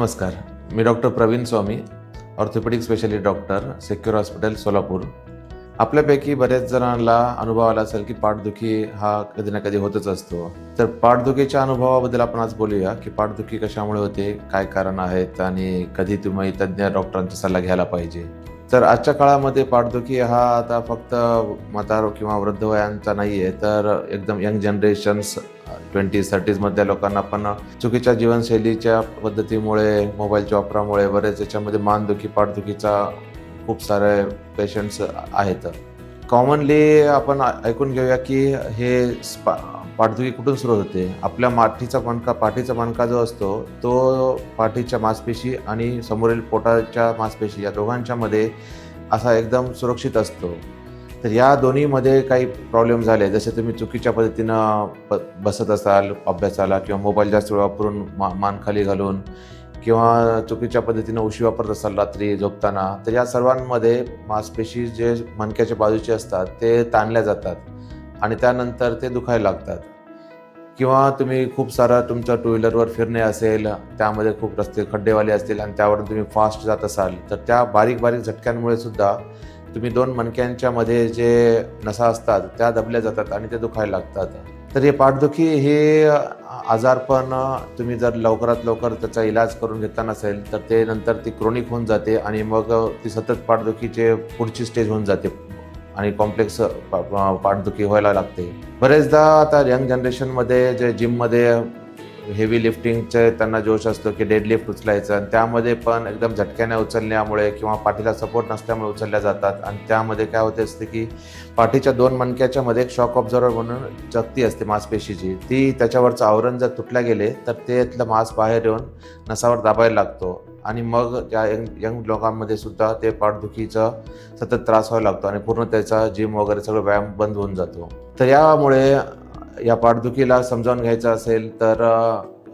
नमस्कार, मी doctor Praveen Swami, orthopaedic specialist doctor, secure hospital Solapur. आपल्यापैकी बऱ्याच जणांना अनुभव आला असेल की पाठदुखी हा कधी ना कधी होतच असतो. तर पाठदुखीच्या अनुभवाबद्दल आपण आज बोलूया की पाठदुखी कशामुळे होते, काय कारण आहेत आणि कधी तुम्ही तज्ज्ञ डॉक्टरांचा सल्ला घ्यायला पाहिजे. तर आजच्या काळामध्ये पाठदुखी हा आता फक्त म्हातार किंवा वृद्ध वयांचा नाही आहे, तर एकदम यंग जनरेशन्स 20s-30s मधल्या लोकांना पण चुकीच्या जीवनशैलीच्या पद्धतीमुळे, मोबाईलच्या वापरामुळे बरेच याच्यामध्ये मानदुखी, पाठदुखीचा खूप सारे पेशंट्स आहेत. कॉमनली आपण ऐकून घेऊया की हे पाठदुखी कुठून सुरू होते. आपल्या पाठीचा मणका जो असतो तो पाठीच्या मांसपेशी आणि समोरील पोटाच्या मांसपेशी या दोघांच्या मध्ये असा एकदम सुरक्षित असतो. तर या दोन्हीमध्ये काही प्रॉब्लेम झाले, जसे तुम्ही चुकीच्या पद्धतीनं बसत असाल अभ्यासाला किंवा मोबाईल जास्त वेळ वापरून मान खाली घालून किंवा चुकीच्या पद्धतीनं उशी वापरत असाल रात्री झोपताना, तर या सर्वांमध्ये मांसपेशी जे मणक्याच्या बाजूचे असतात ते ताणल्या जातात आणि त्यानंतर ते दुखायला लागतात. किंवा तुम्ही खूप सारं तुमचं टू व्हीलरवर फिरणे असेल, त्यामध्ये खूप रस्ते खड्डेवाले असतील आणि त्यावरून तुम्ही फास्ट जात असाल, तर त्या बारीक बारीक झटक्यांमुळे सुद्धा तुम्ही दोन मणक्यांच्या मध्ये जे नसा असतात त्या दबल्या जातात आणि ते दुखायला लागतात. तर हे पाठदुखी हे आजारपण तुम्ही जर लवकरात लवकर त्याचा इलाज करून घेतला नसेल तर ते नंतर ती क्रोनिक होऊन जाते आणि मग ती सतत पाठदुखीचे पुढची स्टेज होऊन जाते आणि कॉम्प्लेक्स पाठदुखी व्हायला लागते. बरेचदा आता यंग जनरेशनमध्ये जे जिममध्ये हेवी लिफ्टिंगचे त्यांना जोश असतो की डेडलिफ्ट उचलायचं, आणि त्यामध्ये पण एकदम झटक्याने उचलण्यामुळे किंवा पाठीला सपोर्ट नसल्यामुळे उचलल्या जातात आणि त्यामध्ये काय होते असते की पाठीच्या दोन मणक्याच्या मध्ये एक शॉक ऑब्झर्वर म्हणून चकती असते मांसपेशीची, ती त्याच्यावरचं आवरण जर तुटल्या गेले तर त्यातलं मांस बाहेर येऊन नसावर दाबायला लागतो आणि मग त्या यंग लोकांमध्ये सुद्धा ते पाठदुखीचा सतत त्रास व्हायला लागतो आणि पूर्ण त्याचा जिम वगैरे सगळं व्यायाम बंद होऊन जातो. तर यामुळे या पाठदुखीला समजावून घ्यायचं असेल तर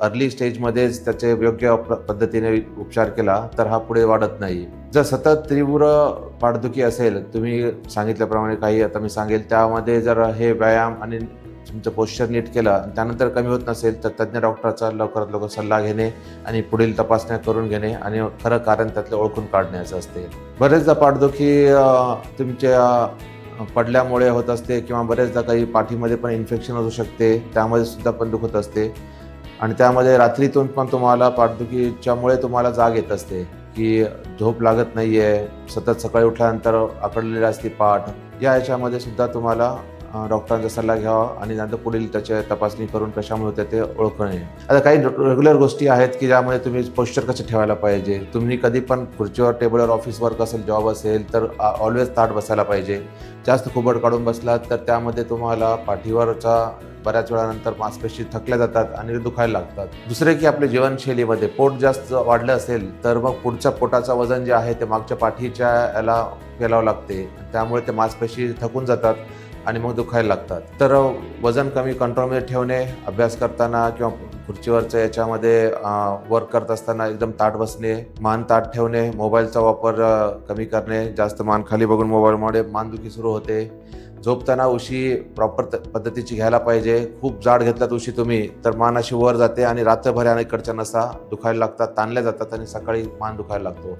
अर्ली स्टेजमध्येच त्याचे योग्य पद्धतीने उपचार केला तर हा पुढे वाढत नाही. जर सतत तीव्र पाठदुखी असेल, तुम्ही सांगितल्याप्रमाणे काही आता मी सांगेल त्यामध्ये जर हे व्यायाम आणि तुमचं पोश्चर नीट केला त्यानंतर कमी होत नसेल तर तज्ज्ञ डॉक्टरचा लवकरात लवकर सल्ला घेणे आणि पुढील तपासण्या करून घेणे आणि खरं कारण त्यातलं ओळखून काढण्याचं असते. बरेचदा पाठदुखी तुमच्या पडल्यामुळे होत असते किंवा बरेचदा काही पाठीमध्ये पण इन्फेक्शन असू शकते, त्यामध्ये सुद्धा पण दुखत असते आणि त्यामध्ये रात्रीतून पण तुम्हाला पाठदुखीच्यामुळे तुम्हाला जाग येत असते की झोप लागत नाही आहे, सतत सकाळी उठल्यानंतर आकडलेली असते पाठ. या याच्यामध्ये सुद्धा तुम्हाला डॉक्टरांचा सल्ला घ्यावा आणि नंतर पुढील त्याची तपासणी करून कशामुळे होते ते ओळखणे. आता काही रेग्युलर गोष्टी आहेत की ज्यामध्ये तुम्ही पोश्चर कसं ठेवायला पाहिजे. तुम्ही कधी पण खुर्चीवर, टेबलवर, ऑफिस वर्क असेल, जॉब असेल तर ऑलवेज ताठ बसायला पाहिजे. जास्त खुबड काढून बसलात तर त्यामध्ये तुम्हाला पाठीवरचा बऱ्याच वेळानंतर मांसपेशी थकल्या जातात आणि ते दुखायला लागतात. दुसरे की आपल्या जीवनशैलीमध्ये पोट जास्त वाढलं असेल तर मग पुढच्या पोटाचं वजन जे आहे ते मागच्या पाठीच्या याला पेलावं लागते, त्यामुळे ते मांसपेशी थकून जातात आणि मग दुखायला लागतात. तर वजन कमी कंट्रोलमध्ये ठेवणे, अभ्यास करताना किंवा खुर्चीवरच्या याच्यामध्ये वर्क करत असताना एकदम ताठ बसणे, मान ताठ ठेवणे, मोबाईलचा वापर कमी करणे. जास्त मान खाली बघून मोबाईलमुळे मानदुखी सुरू होते. झोपताना उशी प्रॉपर पद्धतीची घ्यायला पाहिजे. खूप जाड घेतलात उशी तुम्ही तर मान अशी वर जाते आणि रात्रभर आणि इकडच्या नसा दुखायला लागतात, ताणल्या जातात आणि सकाळी मान दुखायला लागतो.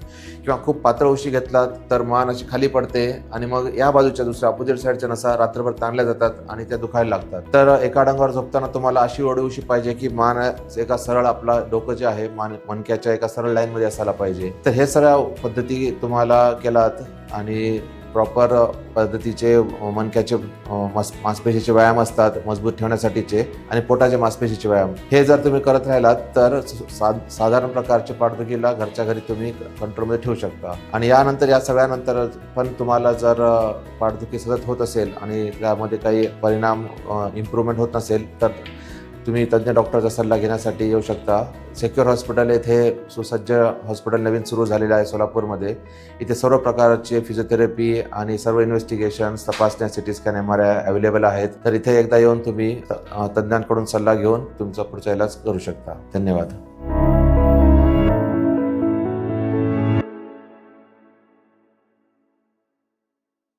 किंवा खूप पातळ उशी घेतलात तर मान अशी खाली पडते आणि मग या बाजूच्या दुसऱ्या अपोजिट साईडच्या नसा रात्रभर ताणल्या जातात आणि त्या दुखायला लागतात. तर एका डांगावर झोपताना तुम्हाला अशी ओढी उशी पाहिजे की मान एका सरळ, आपला डोकं जे आहे मणक्याच्या एका सरळ लाईनमध्ये असायला पाहिजे. तर हे सगळ्या पद्धती तुम्हाला केलात आणि प्रॉपर पद्धतीचे मणक्याचे मांसपेशीचे व्यायाम असतात मजबूत ठेवण्यासाठीचे आणि पोटाचे मांसपेशीचे व्यायाम, हे जर तुम्ही करत राहिलात तर साधारण प्रकारच्या पाठदुखीला घरच्या घरी तुम्ही कंट्रोलमध्ये ठेवू शकता. आणि यानंतर या सगळ्यानंतर पण तुम्हाला जर पाठदुखी सतत होत असेल आणि त्यामध्ये काही परिणाम इम्प्रूव्हमेंट होत नसेल तर तुम्ही तज्ज्ञ डॉक्टरचा सल्ला घेण्यासाठी येऊ शकता. सेक्युर हॉस्पिटल येथे सुसज्ज हॉस्पिटल नवीन सुरू झालेलं आहे सोलापूरमध्ये. इथे सर्व प्रकारचे फिजिओथेरपी आणि सर्व इन्व्हेस्टिगेशन्स, तपासण्या, सिटी स्कॅन, MRI अवेलेबल आहेत. तर इथे एकदा येऊन तुम्ही तज्ज्ञांकडून सल्ला घेऊन तुमचा पुढचा इलाज करू शकता. धन्यवाद.